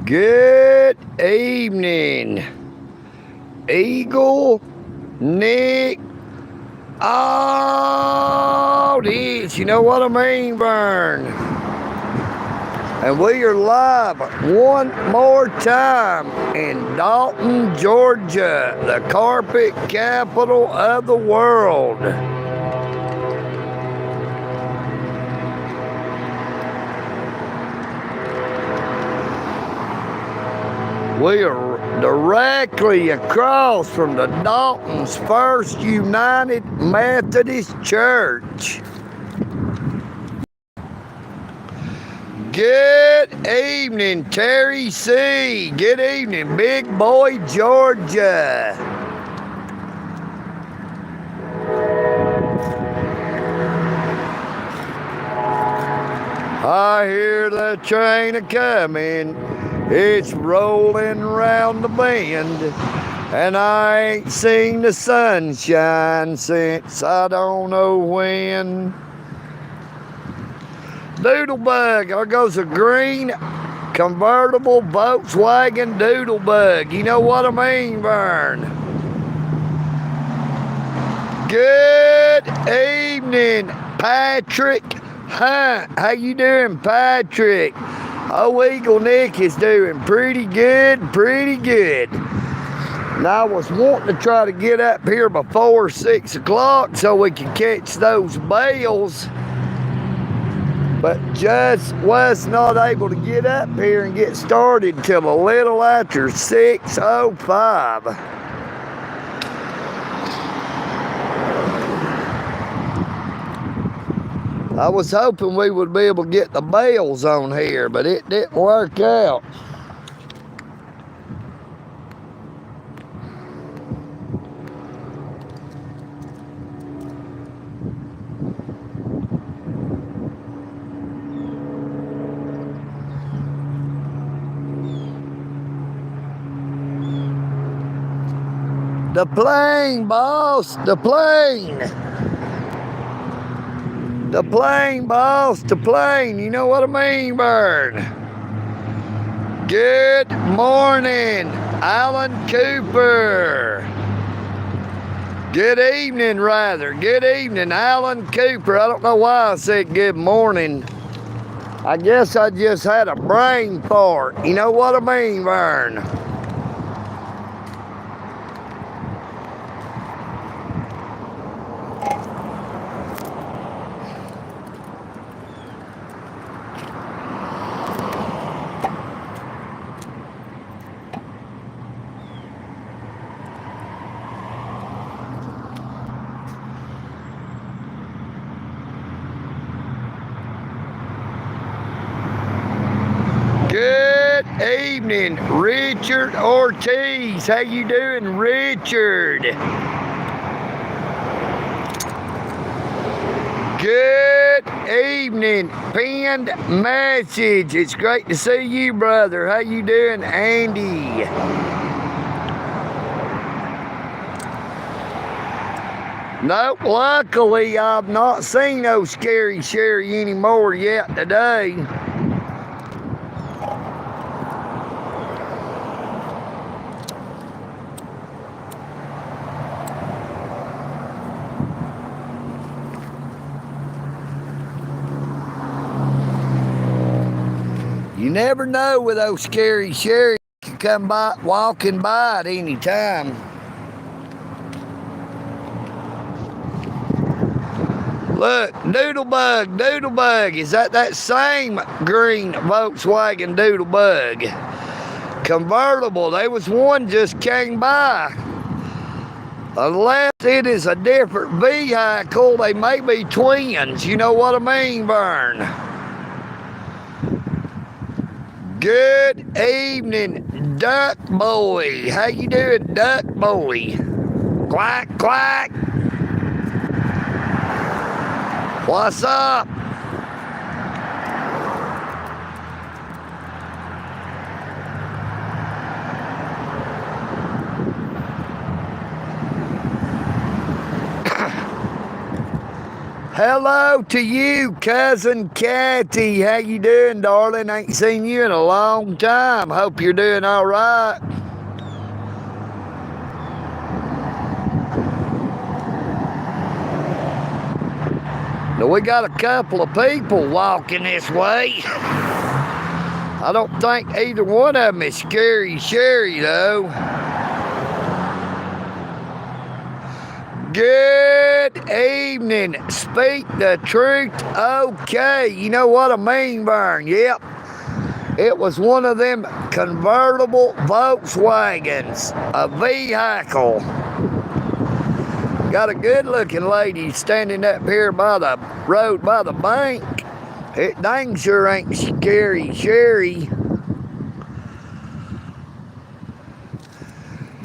Good evening, EagleNick audience. You know what I mean, Vern? And we are live one more time in Dalton, Georgia, the carpet capital of the world. We are directly across from the Dalton's First United Methodist Church. Good evening, Terry C. Good evening, Big Boy, Georgia. I hear the train a-comin'. It's rolling round the bend, and I ain't seen the sunshine since I don't know when. Doodlebug, there goes a green convertible Volkswagen Doodlebug. You know what I mean, Vern? Good evening, Patrick Hunt. How you doing, Patrick? Oh, EagleNick is doing pretty good. Now, I was wanting to try to get up here before 6 o'clock so we could catch those bales, but just was not able to get up here and get started till a little after 6:05. I was hoping we would be able to get the bales on here, but it didn't work out. The plane, boss, the plane. The plane, boss, the plane. You know what I mean, Bird? Good morning, Alan Cooper. Good evening, rather. Good evening, Alan Cooper. I don't know why I said good morning. I guess I just had a brain fart. You know what I mean, Vern? Good evening, Richard Ortiz. How you doing, Richard? Good evening, pinned message. It's great to see you, brother. How you doing, Andy? Nope, luckily I've not seen no Scary Sherry anymore yet today. You never know with those Scary Sherry can come by, walking by at any time. Look, Doodlebug, is that same green Volkswagen Doodlebug? Convertible, there was one just came by. Unless it is a different vehicle, they may be twins. You know what I mean, Vern? Good evening, Duck Boy. How you doing, Duck Boy? Quack, quack. What's up? Hello to you, Cousin Cathy. How you doing, darling? Ain't seen you in a long time. Hope you're doing all right. Now, we got a couple of people walking this way. I don't think either one of them is Scary Sherry, though. Good evening. Speak the truth. Okay, you know what I mean, Vern? Yep. It was one of them convertible Volkswagens, a vehicle. Got a good-looking lady standing up here by the road by the bank. It dang sure ain't Scary Sherry.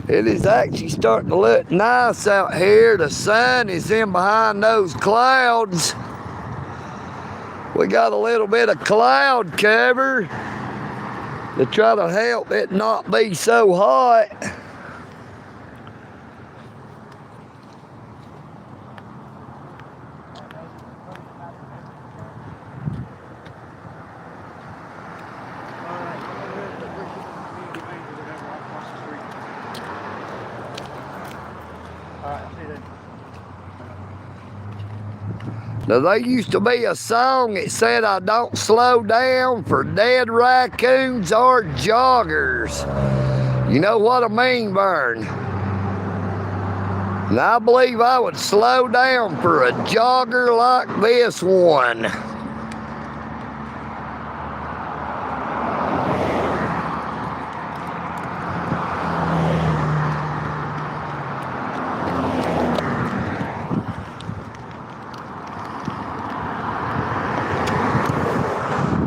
It is actually starting to look nice out here. The sun is in behind those clouds. We got a little bit of cloud cover to try to help it not be so hot. Now, there used to be a song that said, I don't slow down for dead raccoons or joggers. You know what I mean, Vern? And I believe I would slow down for a jogger like this one.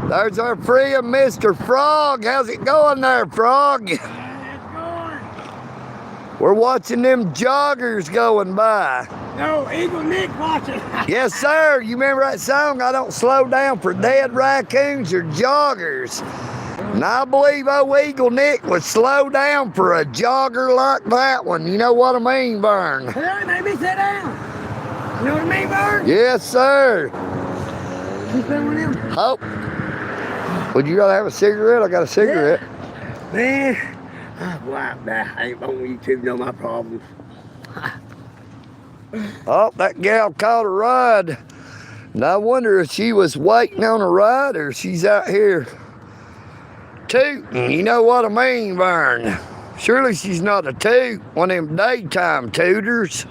There's our friend, Mr. Frog. How's it going there, Frog? It's going. We're watching them joggers going by. No, EagleNick watching. Yes, sir. You remember that song, I don't slow down for dead raccoons or joggers. And I believe old EagleNick would slow down for a jogger like that one. You know what I mean, Vern? Hey, maybe sit down. You know what I mean, Bird? Yes, sir. Keep that one in. Oh. Would you rather have a cigarette? I got a cigarette. Yeah. Man, I ain't on YouTube, know my problems. Oh, that gal caught a ride. And I wonder if she was waiting on a ride or she's out here tooting. You know what I mean, Vern? Surely she's not a toot, one of them daytime tooters.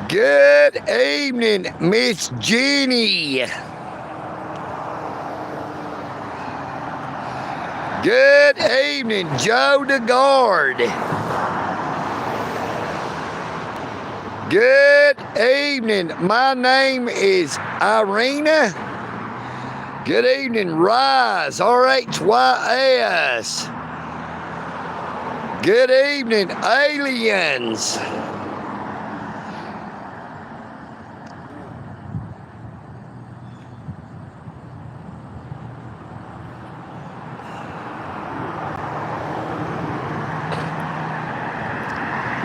Good evening, Miss Jeannie. Good evening, Joe DeGuard. Good evening, my name is Irina. Good evening, Rise, RHYS. Good evening, aliens.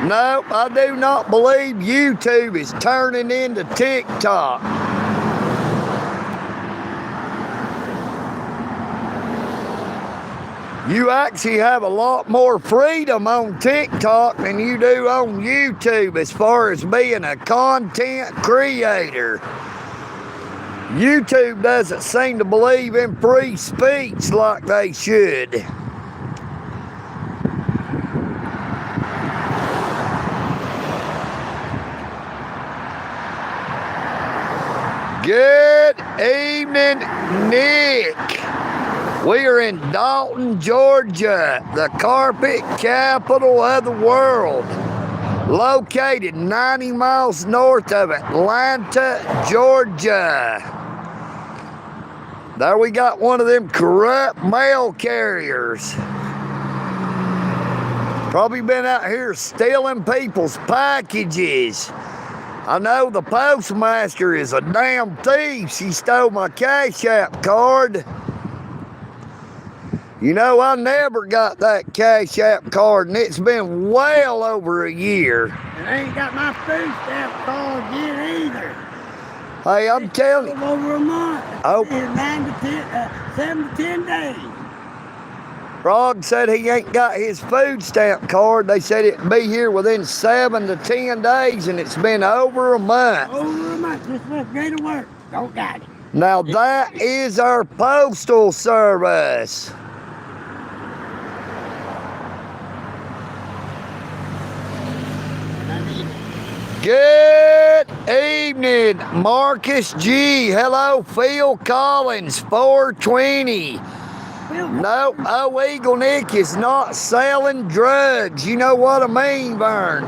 Nope, I do not believe YouTube is turning into TikTok. You actually have a lot more freedom on TikTok than you do on YouTube as far as being a content creator. YouTube doesn't seem to believe in free speech like they should. Good evening, Nick. We are in Dalton, Georgia, the carpet capital of the world. Located 90 miles north of Atlanta, Georgia. There we got one of them corrupt mail carriers. Probably been out here stealing people's packages. I know the postmaster is a damn thief. She stole my Cash App card. You know, I never got that Cash App card, and it's been well over a year. And I ain't got my food stamp card yet either. Hey, I'm telling you. Over a month. Oh. It's 7 to 10 days. Frog said he ain't got his food stamp card. They said it'd be here within 7 to 10 days, and it's been over a month. Over a month. Just let's go to work. Don't got it. Now that is our postal service. Good evening, Marcus G. Hello, Phil Collins, 420. No, EagleNick is not selling drugs. You know what I mean, Vern?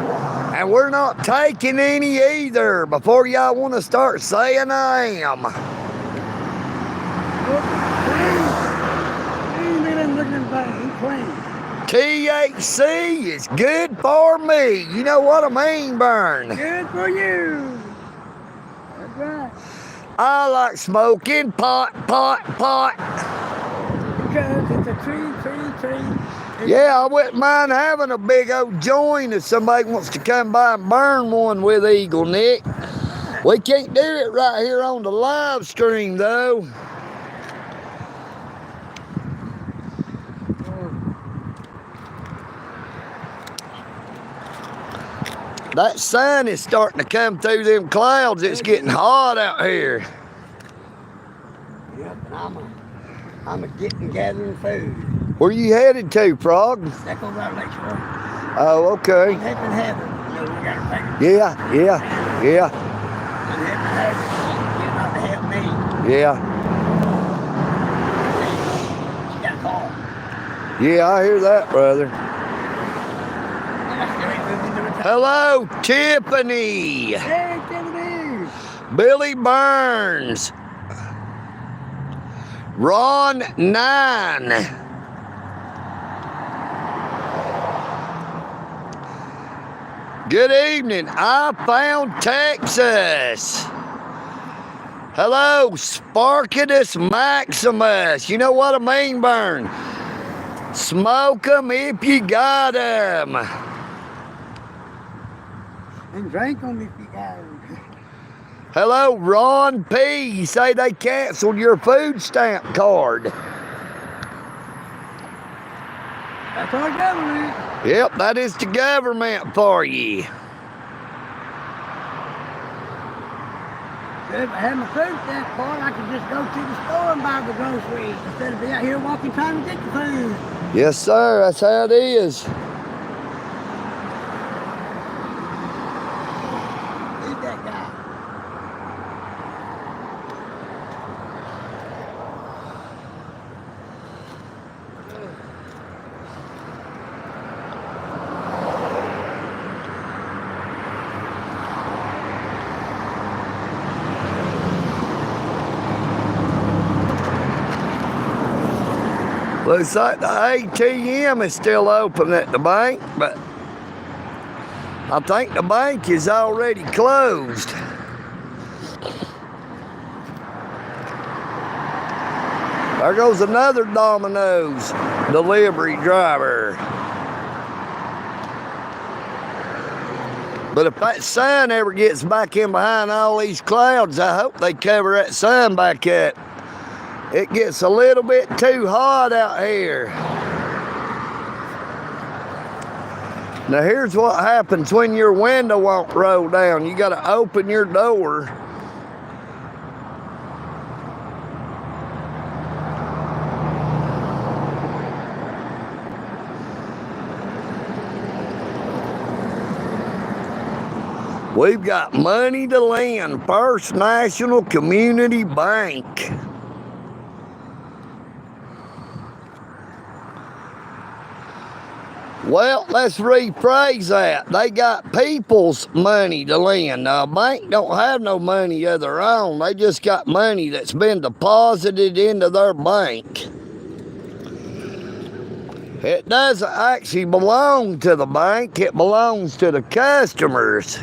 And we're not taking any either before y'all want to start saying I am. THC is good for me. You know what I mean, Vern? Good for you. That's right. I like smoking pot. Because it's a tree. Yeah, I wouldn't mind having a big old joint if somebody wants to come by and burn one with EagleNick. We can't do it right here on the live stream, though. That sun is starting to come through them clouds. It's getting hot out here. Yep, and I'm gathering food. Where you headed to, Frog? That goes out Lakeshore. Oh, okay. I'm heading heaven. You know, we got a thing. Yeah. I'm heading heaven. You're not to help me. Yeah. She got a call. Yeah, I hear that, brother. Hello, Tiffany. Hey, Tiffany. Billy Burns. Ron 9. Good evening. I found Texas. Hello, Sparkidus Maximus. You know what I mean, Burn? Smoke 'em if you got 'em. And drink them if you got them. Hello, Ron P. You say they canceled your food stamp card. That's our government. Yep, that is the government for you. If I had my food stamp card, I could just go to the store and buy the groceries instead of being out here walking trying to get the food. Yes, sir. That's how it is. Eat that guy. Looks like the ATM is still open at the bank, but I think the bank is already closed. There goes another Domino's delivery driver. But if that sun ever gets back in behind all these clouds, I hope they cover that sun back up. It gets a little bit too hot out here. Now here's what happens when your window won't roll down. You got to open your door. We've got money to lend. First National Community Bank. Well, let's rephrase that. They got people's money to lend. Now, a bank don't have no money of their own. They just got money that's been deposited into their bank. It doesn't actually belong to the bank. It belongs to the customers.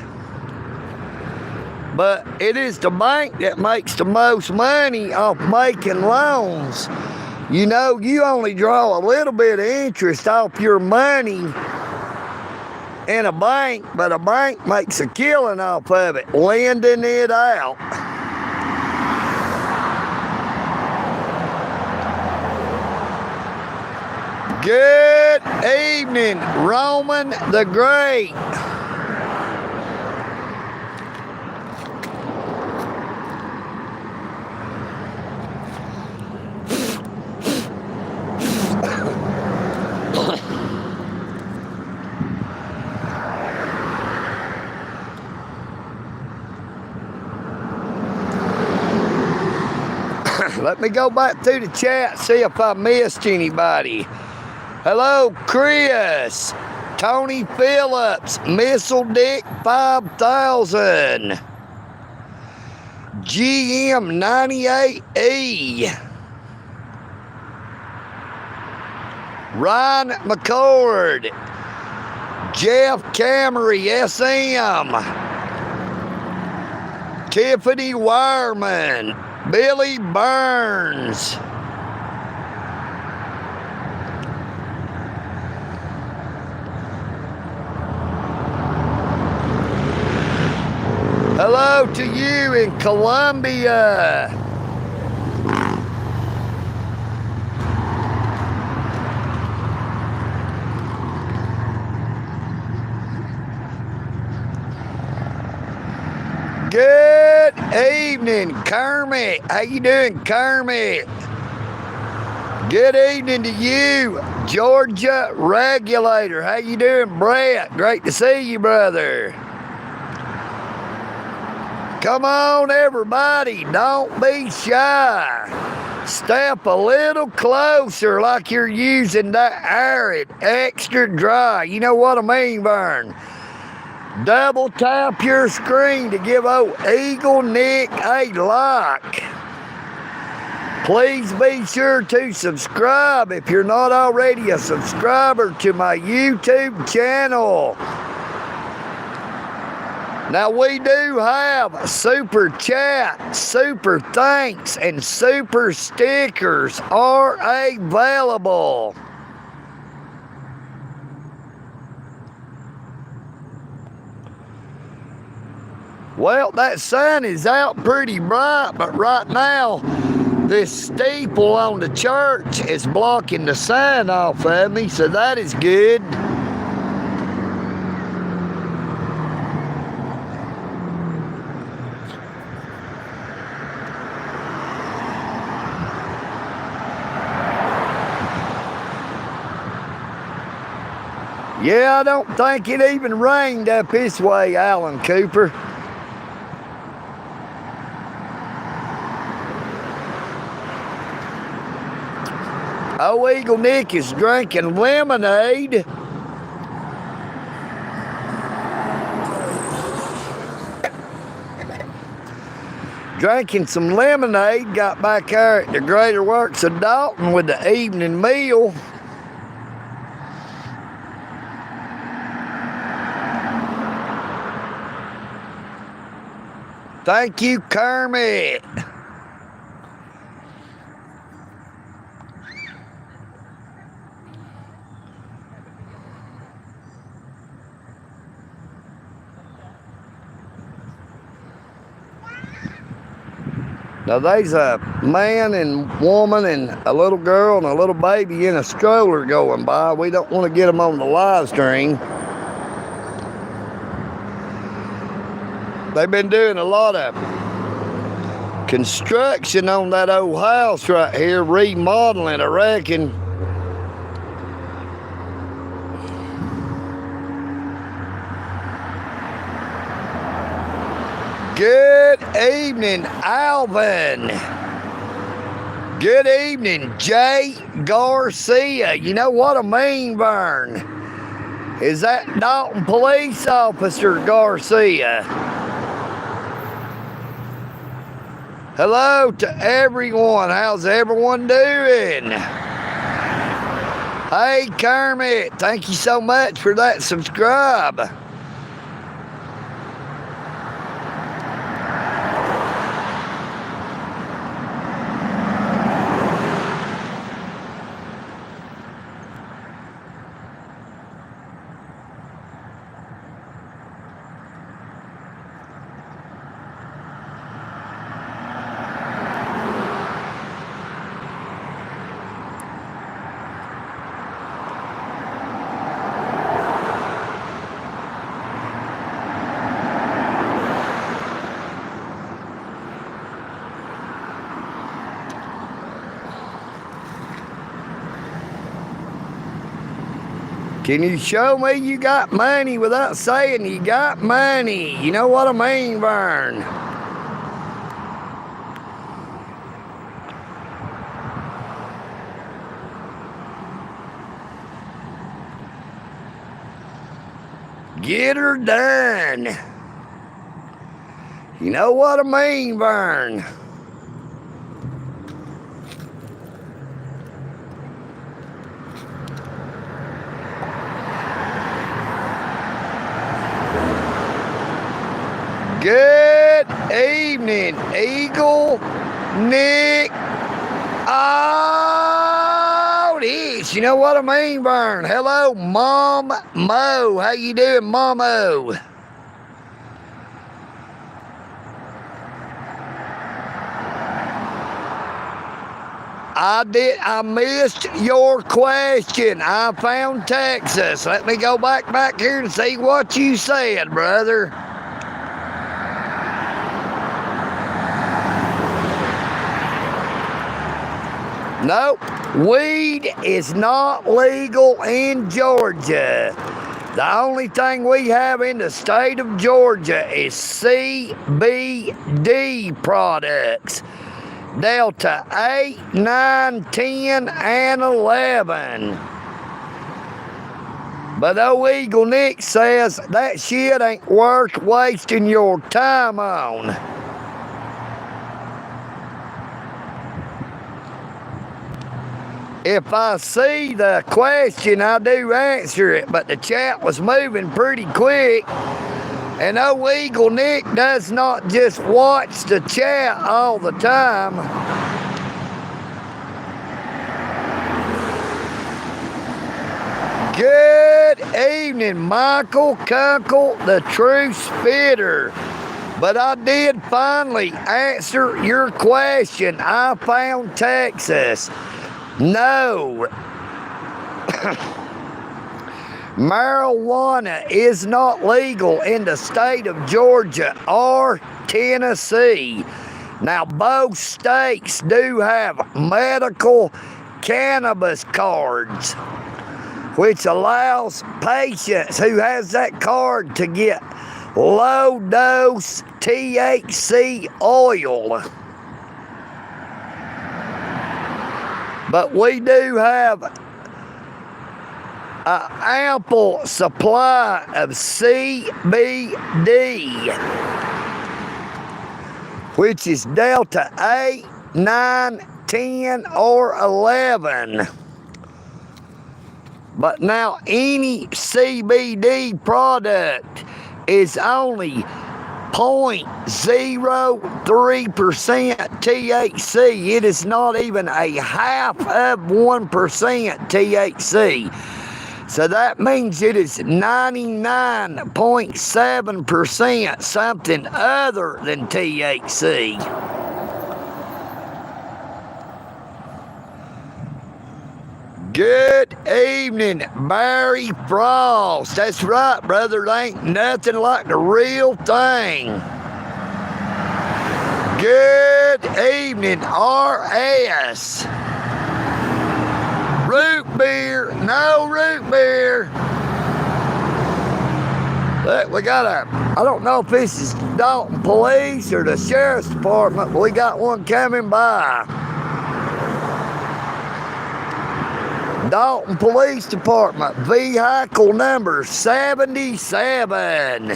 But it is the bank that makes the most money off making loans. You know, you only draw a little bit of interest off your money in a bank, but a bank makes a killing off of it, lending it out. Good evening, Roman the Great. Let me go back through the chat, see if I missed anybody. Hello, Chris, Tony Phillips, Missile Dick 5000, GM 98E, Ryan McCord, Jeff Camry SM, Tiffany Wireman, Billy Burns, hello to you in Columbia. Good evening, Kermit. How you doing, Kermit? Good evening to you, Georgia Regulator. How you doing, Brett? Great to see you, brother. Come on, everybody. Don't be shy. Step a little closer like you're using that arid, extra dry. You know what I mean, Vern? Double tap your screen to give old EagleNick a like. Please be sure to subscribe if you're not already a subscriber to my YouTube channel. Now, we do have super chat, super thanks, and super stickers are available. Well, that sun is out pretty bright, but right now, this steeple on the church is blocking the sun off of me, so that is good. Yeah, I don't think it even rained up this way, Alan Cooper. Oh, EagleNick is drinking lemonade. Drinking some lemonade, got back there at the Greater Works of Dalton with the evening meal. Thank you, Kermit. Now there's a man and woman and a little girl and a little baby in a stroller going by. We don't want to get them on the live stream. They've been doing a lot of construction on that old house right here, remodeling, I reckon. Good evening, Alvin. Good evening, Jay Garcia. You know what I mean, Vern? Is that Dalton Police Officer Garcia? Hello to everyone. How's everyone doing? Hey, Kermit, thank you so much for that subscribe. Can you show me you got money without saying you got money? You know what I mean, Vern? Get her done. You know what I mean, Vern? Good evening, EagleNick. Oh, this. You know what I mean, Vern? Hello, Mom Mo. How you doing, Momo? I missed your question. I found Texas. Let me go back here and see what you said, brother. Nope, weed is not legal in Georgia. The only thing we have in the state of Georgia is CBD products. Delta 8, 9, 10, and 11. But old EagleNick says that shit ain't worth wasting your time on. If I see the question, I do answer it, but the chat was moving pretty quick. And old EagleNick does not just watch the chat all the time. Good evening, Michael Kunkel, the true spitter. But I did finally answer your question. I found Texas. No. Marijuana is not legal in the state of Georgia or Tennessee. Now, both states do have medical cannabis cards, which allows patients who has that card to get low-dose THC oil. But we do have an ample supply of CBD, which is Delta 8, 9, 10, or 11. But now any CBD product is only 0.03% THC. It is not even a half of 1% THC. So that means it is 99.7% something other than THC. Good evening, Barry Frost. That's right, brother. There ain't nothing like the real thing. Good evening, RS. Root beer, no root beer. Look, we got I don't know if this is Dalton Police or the Sheriff's Department, but we got one coming by. Dalton Police Department, vehicle number 77.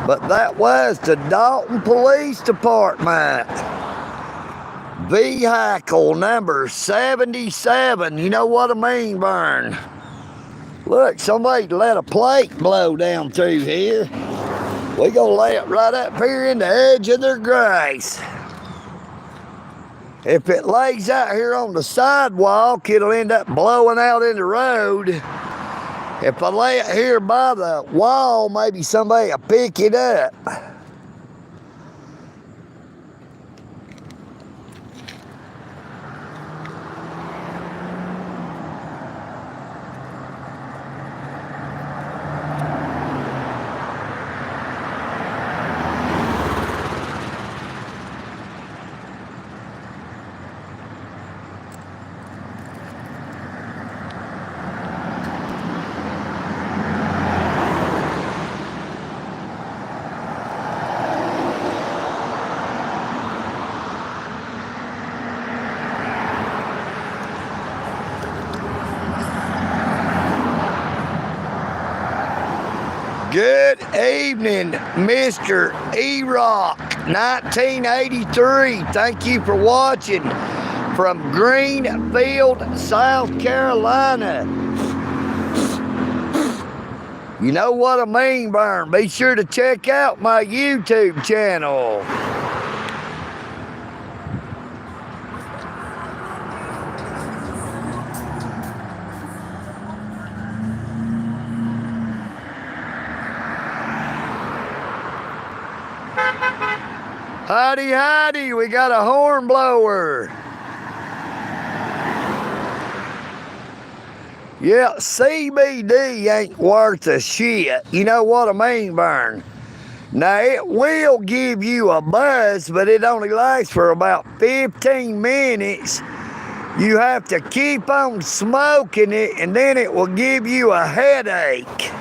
But that was the Dalton Police Department. Vehicle number 77. You know what I mean, Vern? Look, somebody let a plate blow down through here. We gonna lay it right up here in the edge of their grass. If it lays out here on the sidewalk, it'll end up blowing out in the road. If I lay it here by the wall, maybe somebody will pick it up. Good evening, Mr. E-Rock, 1983. Thank you for watching from Greenfield, South Carolina. You know what I mean, Vern. Be sure to check out my YouTube channel. Howdy, howdy, we got a horn blower. Yeah, CBD ain't worth a shit. You know what I mean, Vern? Now, it will give you a buzz, but it only lasts for about 15 minutes. You have to keep on smoking it, and then it will give you a headache.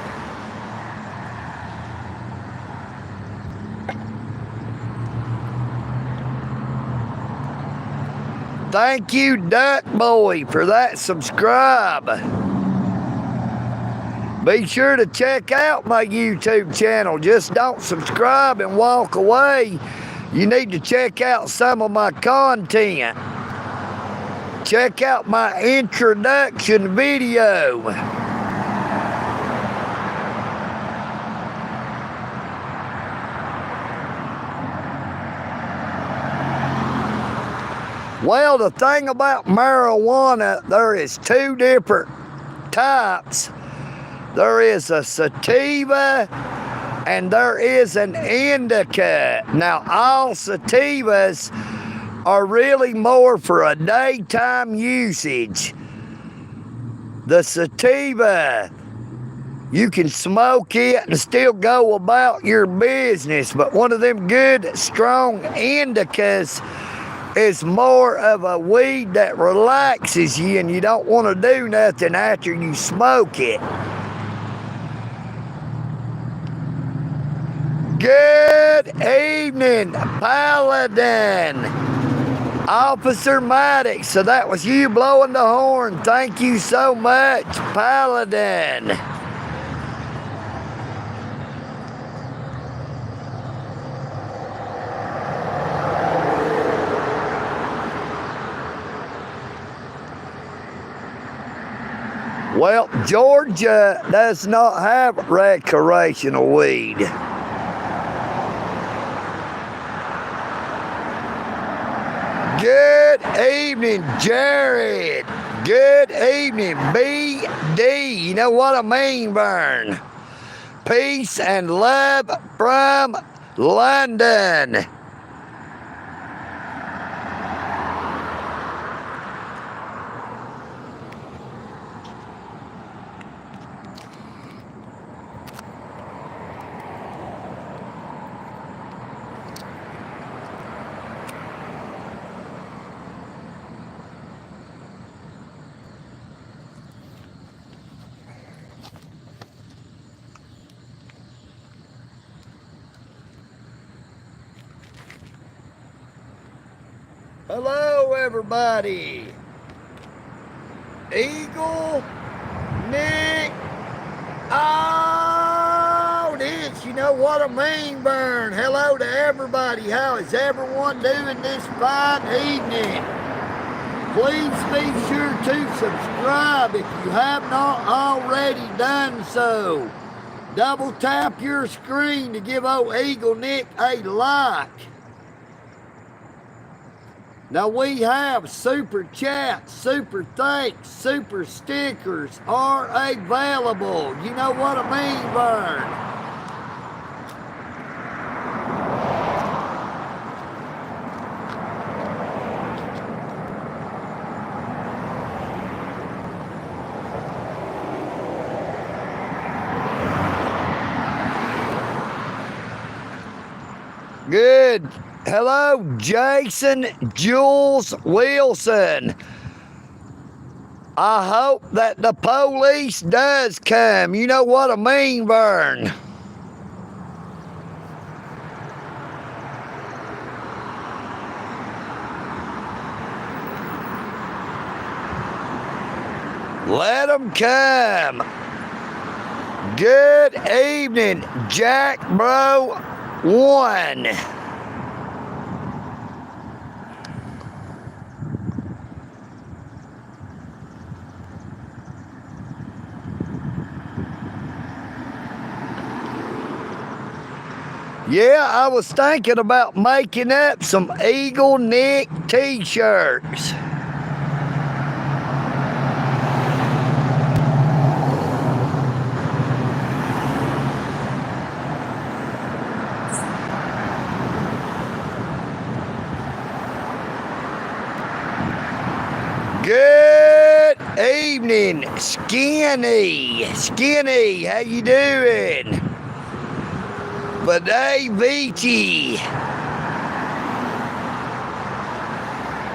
Thank you, Duck Boy, for that subscribe. Be sure to check out my YouTube channel. Just don't subscribe and walk away. You need to check out some of my content. Check out my introduction video. Well, the thing about marijuana, there is two different types. There is a sativa and there is an indica. Now, all sativas are really more for a daytime usage. The sativa, you can smoke it and still go about your business, but one of them good, strong indicas is more of a weed that relaxes you and you don't want to do nothing after you smoke it. Good evening, Paladin. Officer Maddox, so that was you blowing the horn. Thank you so much, Paladin. Well, Georgia does not have recreational weed. Good evening, Jared. Good evening, BD. You know what I mean, Vern? Peace and love from London. Hello, everybody. EagleNick. Oh, this, you know what I mean, Burn. Hello to everybody. How is everyone doing this fine evening? Please be sure to subscribe if you have not already done so. Double tap your screen to give old EagleNick a like. Now we have super chats, super thanks, super stickers are available. You know what I mean, Vern? Good. Hello, Jason Jules Wilson. I hope that the police does come. You know what I mean, Vern. Let them come. Good evening, Jack Bro 1. Yeah, I was thinking about making up some EagleNick t-shirts. Good evening, Skinny. Skinny, how you doing? Bidet Vici.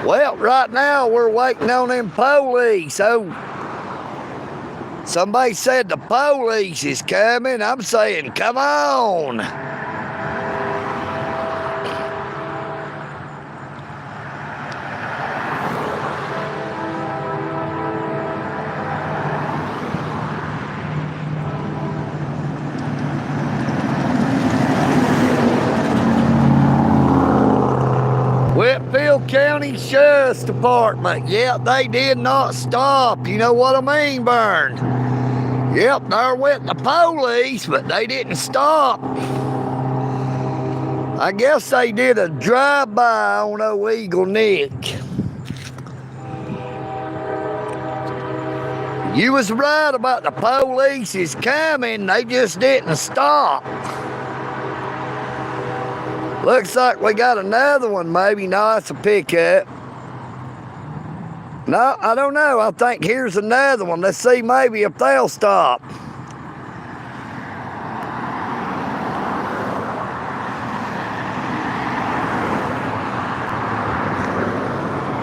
Well, right now we're waiting on them police. So somebody said the police is coming. I'm saying, come on. Whitfield County Sheriff's Department. Yep, they did not stop. You know what I mean, Vern? Yep, there went the police, but they didn't stop. I guess they did a drive-by on old EagleNick. You was right about the police is coming. They just didn't stop. Looks like we got another one, maybe. No, it's a pickup. No, I don't know. I think here's another one. Let's see maybe if they'll stop.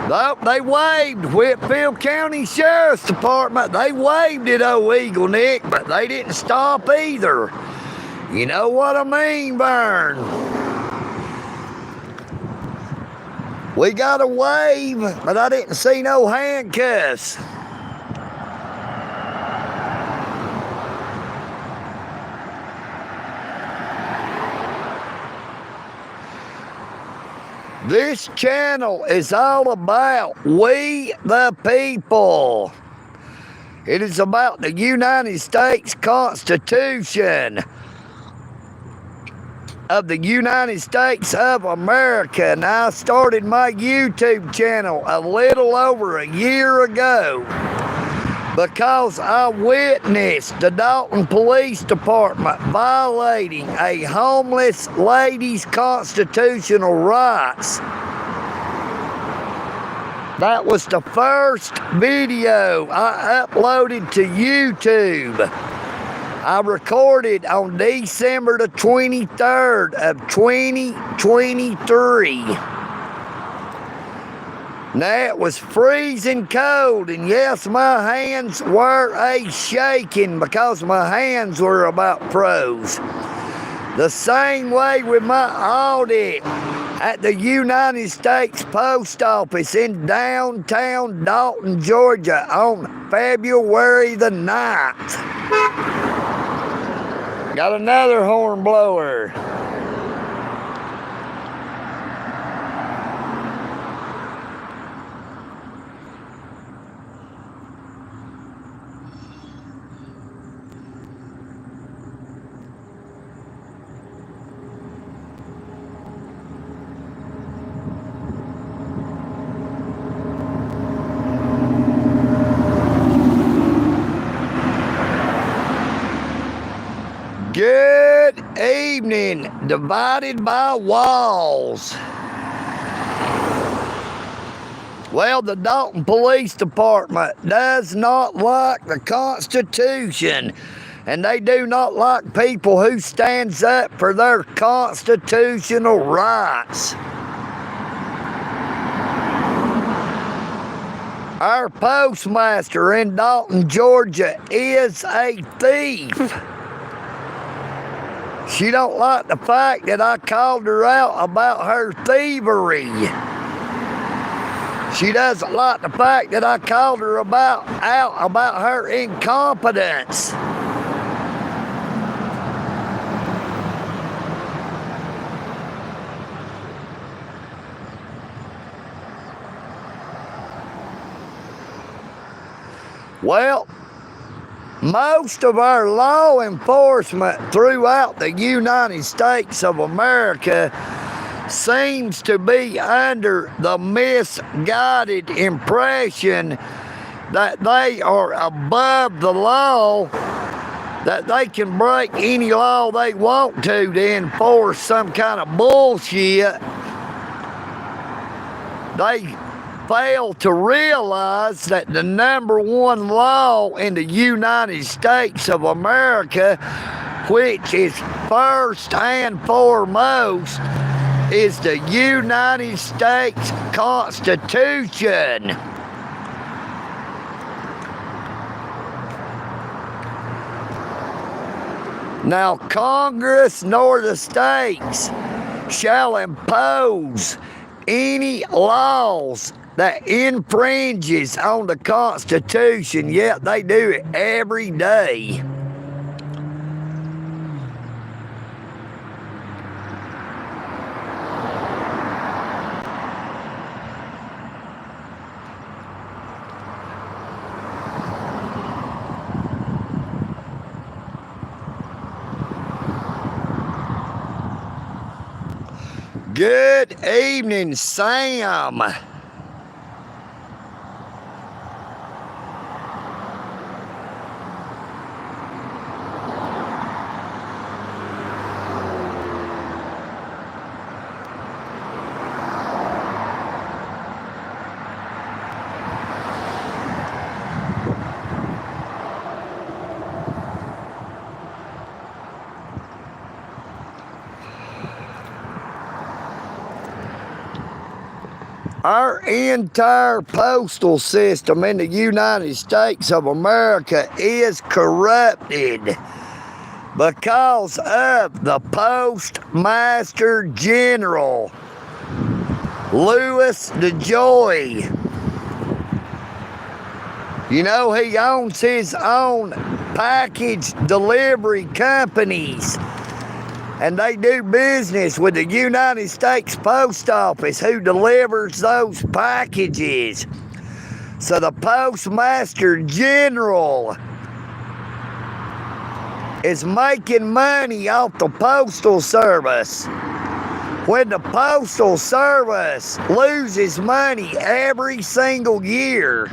Nope, they waved. Whitfield County Sheriff's Department. They waved at old EagleNick, but they didn't stop either. You know what I mean, Vern? We got a wave, but I didn't see no handcuffs. This channel is all about we the people. It is about the United States Constitution of the United States of America, and I started my YouTube channel a little over a year ago because I witnessed the Dalton Police Department violating a homeless lady's constitutional rights. That was the first video I uploaded to YouTube. I recorded on December the 23rd of 2023. Now, it was freezing cold, and yes, my hands were a-shaking because my hands were about froze. The same way with my audit. at the United States Post Office in downtown Dalton, Georgia on February the 9th. Got another horn blower. Good evening, divided by walls. Well, the Dalton Police Department does not like the Constitution, and they do not like people who stands up for their constitutional rights. Our postmaster in Dalton, Georgia is a thief. She don't like the fact that I called her out about her thievery. She doesn't like the fact that I called her out about her incompetence. Well, most of our law enforcement throughout the United States of America seems to be under the misguided impression that they are above the law, that they can break any law they want to enforce some kind of bullshit. They fail to realize that the number one law in the United States of America, which is first and foremost, is the United States Constitution. Now, Congress nor the states shall impose any laws that infringes on the Constitution, yet they do it every day. Good evening, Sam. Our entire postal system in the United States of America is corrupted because of the Postmaster General, Louis DeJoy. You know, he owns his own package delivery companies, and they do business with the United States Post Office, who delivers those packages. So the Postmaster General is making money off the Postal Service, when the Postal Service loses money every single year.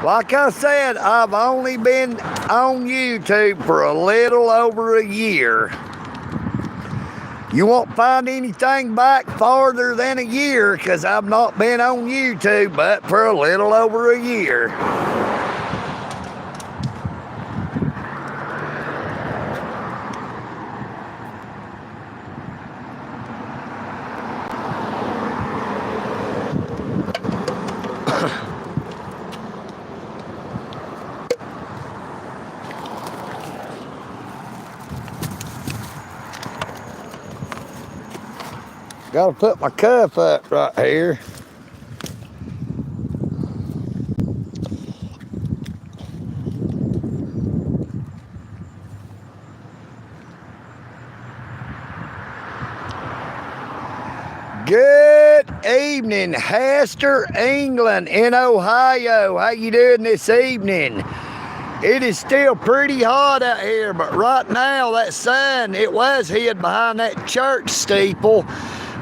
Like I said, I've only been on YouTube for a little over a year. You won't find anything back farther than a year, because I've not been on YouTube but for a little over a year. Gotta put my cuff up right here. Good evening, Hester, England, in Ohio. How you doing this evening? It is still pretty hot out here, but right now that sun, it was hid behind that church steeple,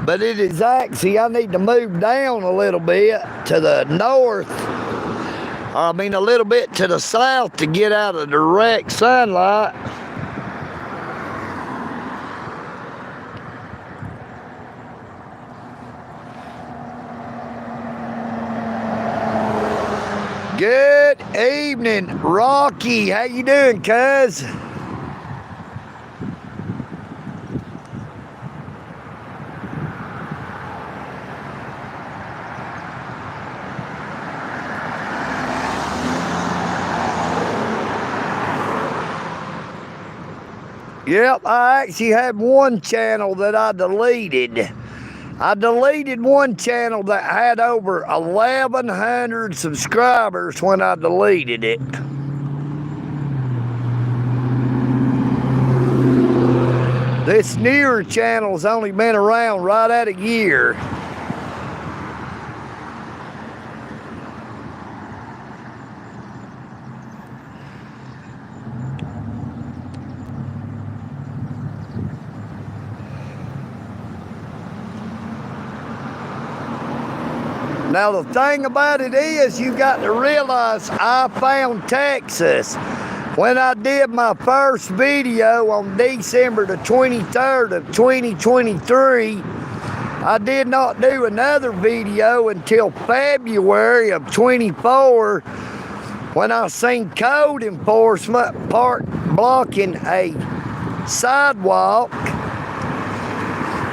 but it is actually, I need to move down a little bit to the north, I mean a little bit to the south to get out of direct sunlight. Good evening, Rocky. How you doing, cuz? Yep, I actually had one channel that I deleted. I deleted one channel that had over 1,100 subscribers when I deleted it. This newer channel's only been around right at a year. Now the thing about it is, you got to realize I found Texas. When I did my first video on December the 23rd of 2023, I did not do another video until February of 24 when I seen code enforcement blocking a sidewalk.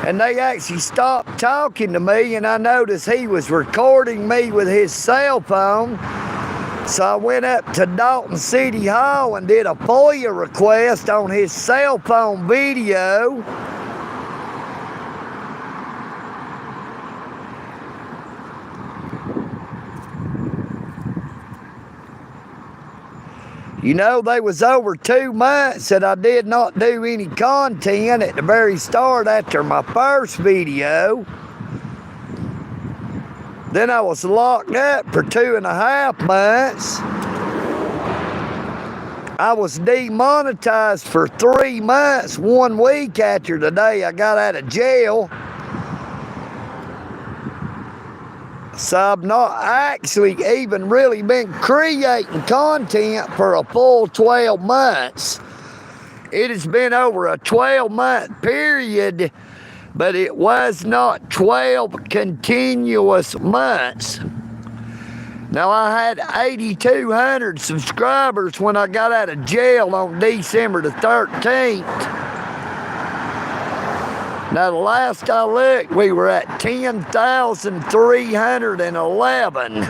And they actually stopped talking to me, and I noticed he was recording me with his cell phone. So I went up to Dalton City Hall and did a FOIA request on his cell phone video. You know, they was over 2 months that I did not do any content at the very start after my first video. Then I was locked up for 2.5 months. I was demonetized for 3 months, 1 week after the day I got out of jail. So I've not actually even really been creating content for a full 12 months. It has been over a 12-month period, but it was not 12 continuous months. Now, I had 8,200 subscribers when I got out of jail on December the 13th. Now, the last I looked, we were at 10,311.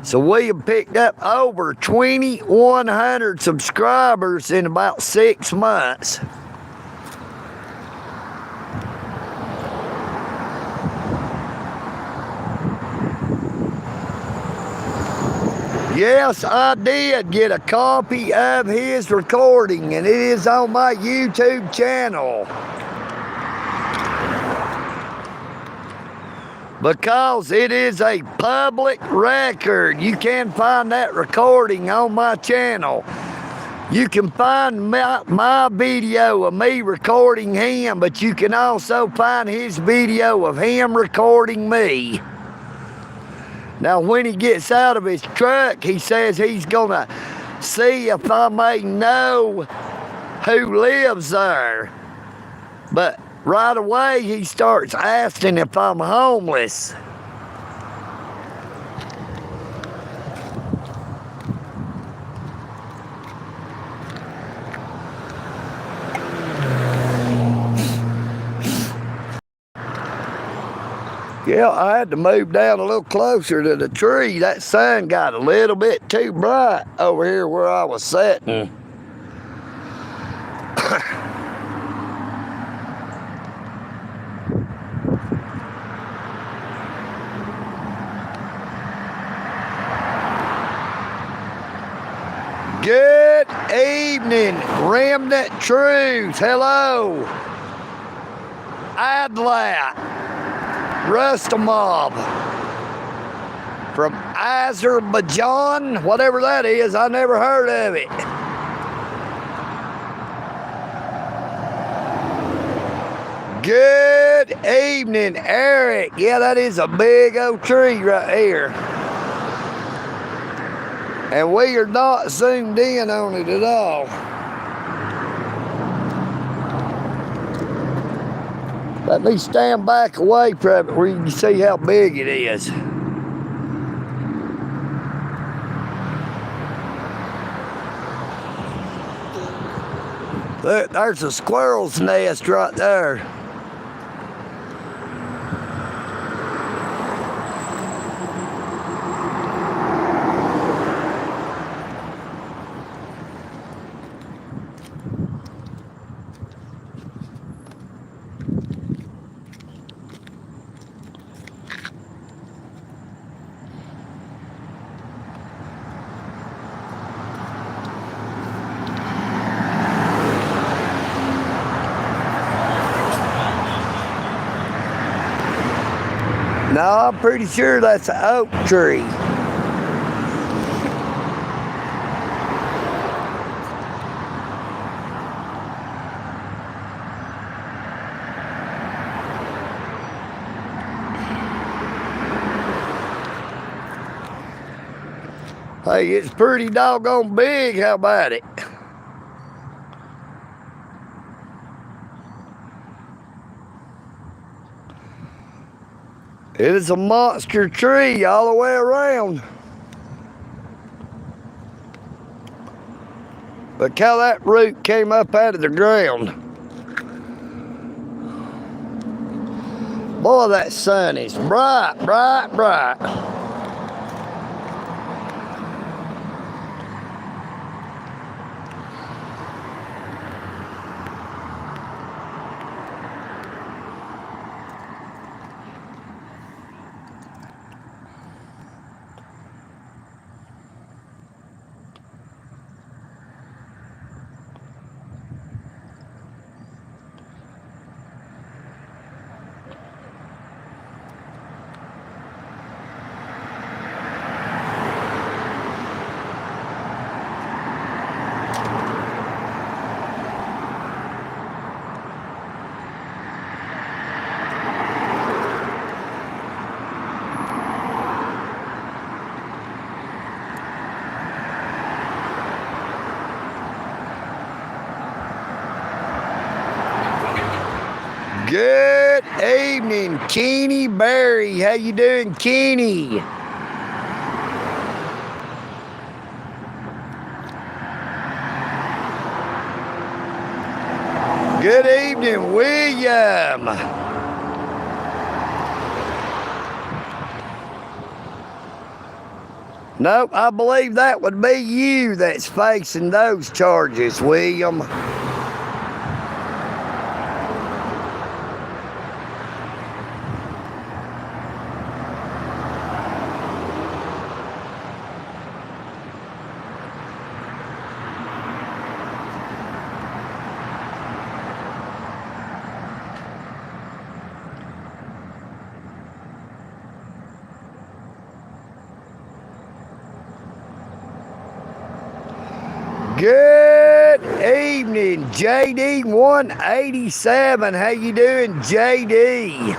So we have picked up over 2,100 subscribers in about 6 months. Yes, I did get a copy of his recording, and it is on my YouTube channel. Because it is a public record. You can find that recording on my channel. You can find my video of me recording him, but you can also find his video of him recording me. Now, when he gets out of his truck, he says he's gonna see if I may know who lives there. But right away, he starts asking if I'm homeless. Yeah, I had to move down a little closer to the tree. That sun got a little bit too bright over here where I was sitting. Good evening, Remnant Truth. Hello. Adlat, Rustamob from Azerbaijan, whatever that is. I never heard of it. Good evening, Eric. Yeah, that is a big old tree right here. And we are not zoomed in on it at all. Let me stand back away from it where you can see how big it is. Look, there's a squirrel's nest right there. No, I'm pretty sure that's an oak tree. Hey, it's pretty doggone big. How about it? It is a monster tree all the way around. Look how that root came up out of the ground. Boy, that sun is bright, bright, bright. Good evening, Kenny Berry. How you doing, Kenny? Good evening, William. Nope, I believe that would be you that's facing those charges, William. Good evening, JD187. How you doing, JD?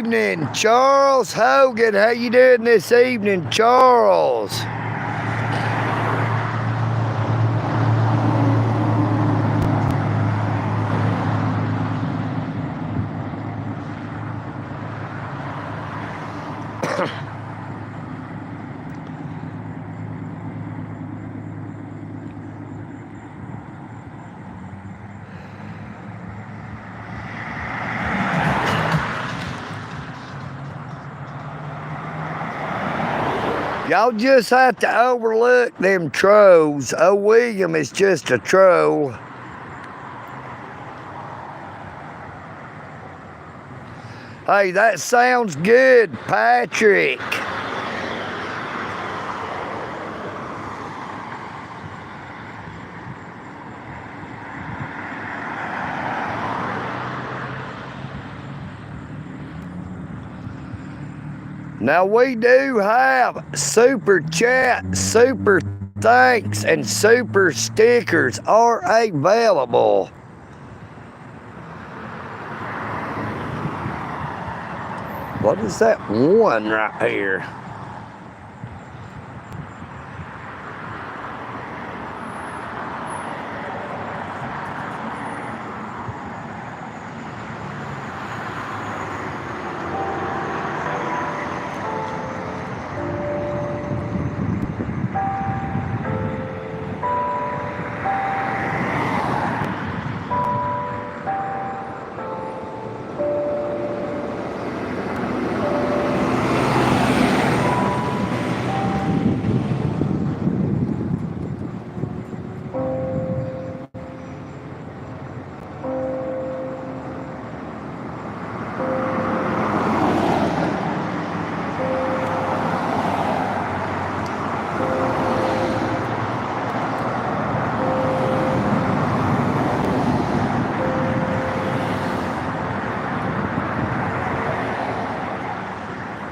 evening, Charles Hogan. How you doing this evening, Charles? Y'all just have to overlook them trolls. Oh, William is just a troll. Hey, that sounds good, Patrick. Now, we do have super chat, super thanks, and super stickers are available. What is that one right here?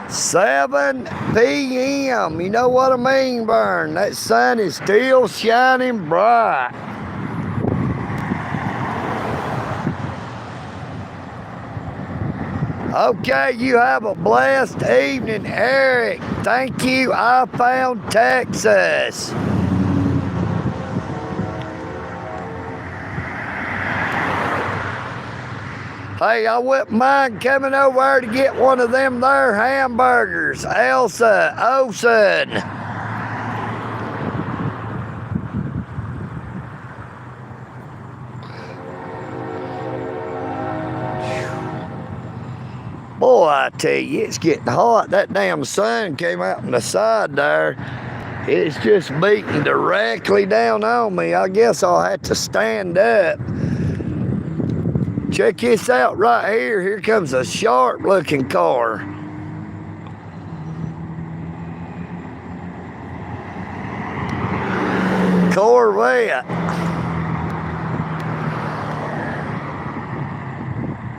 Seven p.m. You know what I mean, Vern? That sun is still shining bright. Okay, you have a blessed evening, Eric. Thank you. I found Texas. Hey, I wouldn't mind coming over there to get one of them there hamburgers. Elsa Olsen. Boy, I tell you, it's getting hot. That damn sun came out on the side there. It's just beating directly down on me. I guess I'll have to stand up. Check this out right here. Here comes a sharp-looking car. Corvette.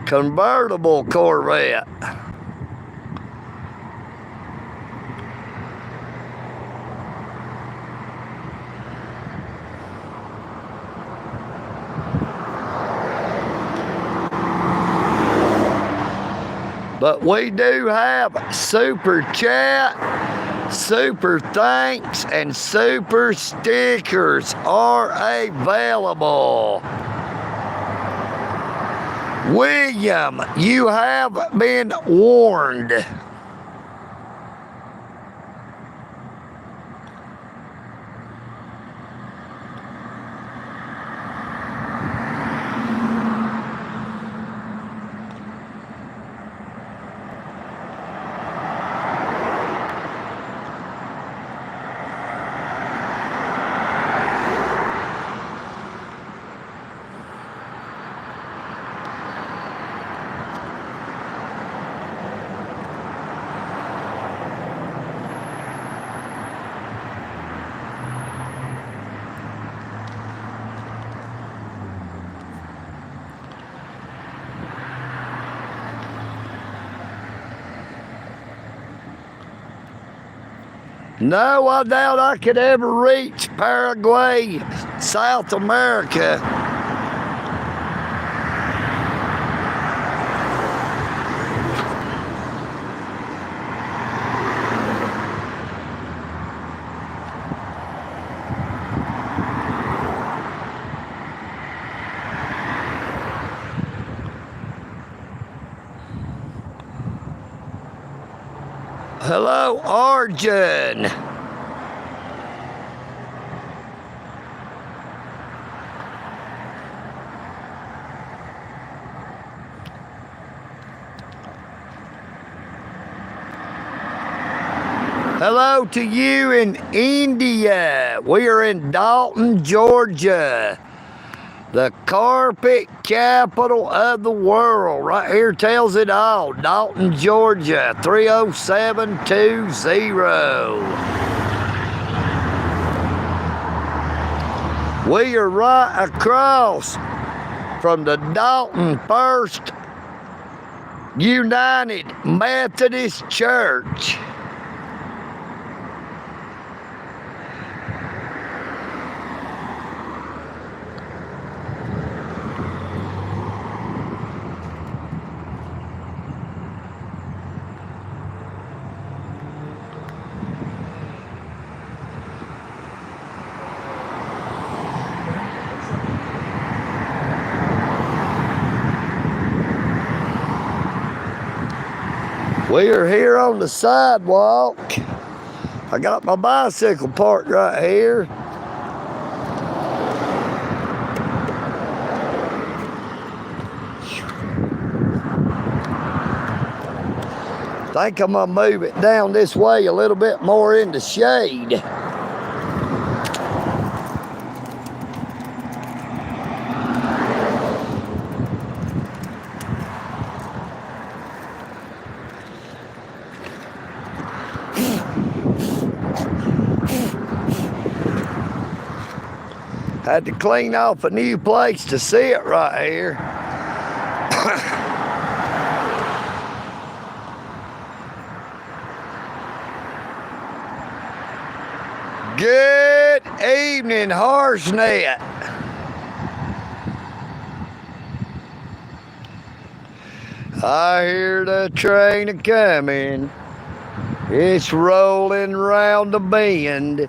Convertible Corvette. But we do have super chat, super thanks, and super stickers are available. William, you have been warned. No, I doubt I could ever reach Paraguay, South America. Hello, Arjun. Hello to you in India. We are in Dalton, Georgia. The carpet capital of the world. Right here tells it all. Dalton, Georgia, 30720. We are right across from the Dalton First United Methodist Church. We are here on the sidewalk. I got my bicycle parked right here. Think I'm gonna move it down this way a little bit more in the shade. Had to clean off a new place to see it right here. Good evening, Horsenet. I hear the train a-coming. It's rolling round the bend,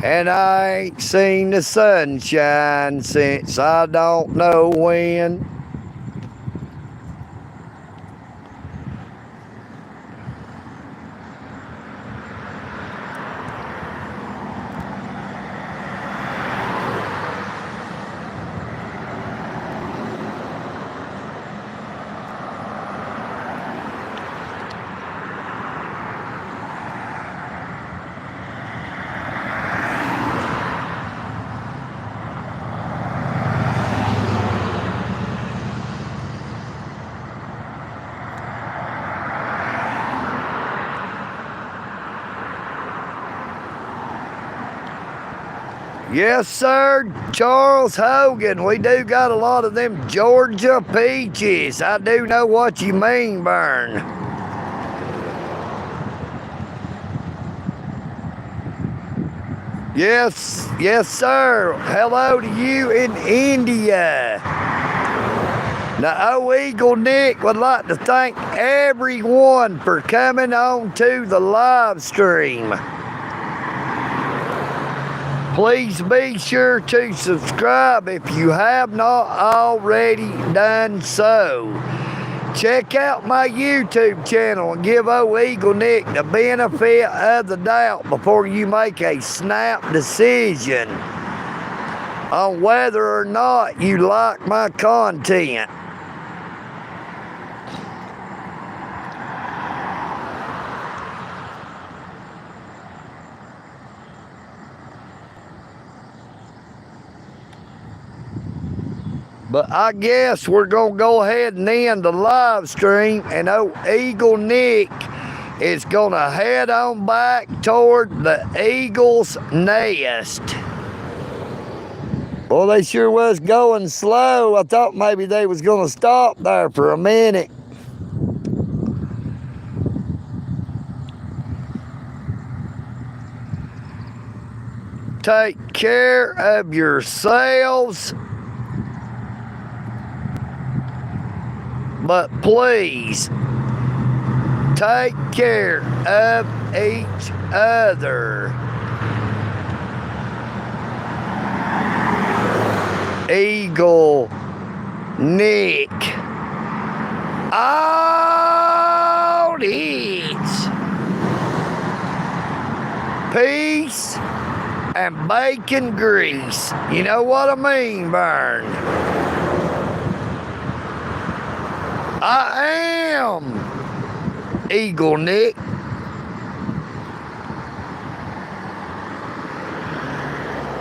and I ain't seen the sunshine since I don't know when. Yes, sir, Charles Hogan. We do got a lot of them Georgia peaches. I do know what you mean, Vern. Yes, sir. Hello to you in India. Now, EagleNick would like to thank everyone for coming on to the live stream. Please be sure to subscribe if you have not already done so. Check out my YouTube channel and give EagleNick the benefit of the doubt before you make a snap decision on whether or not you like my content. But I guess we're going to go ahead and end the live stream, and EagleNick is going to head on back toward the eagle's nest. Well, they sure was going slow. I thought maybe they was going to stop there for a minute. Take care of yourselves. But please, take care of each other. EagleNick. Out it. peace and bacon grease. You know what I mean, Vern? I am EagleNick.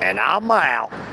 And I'm out.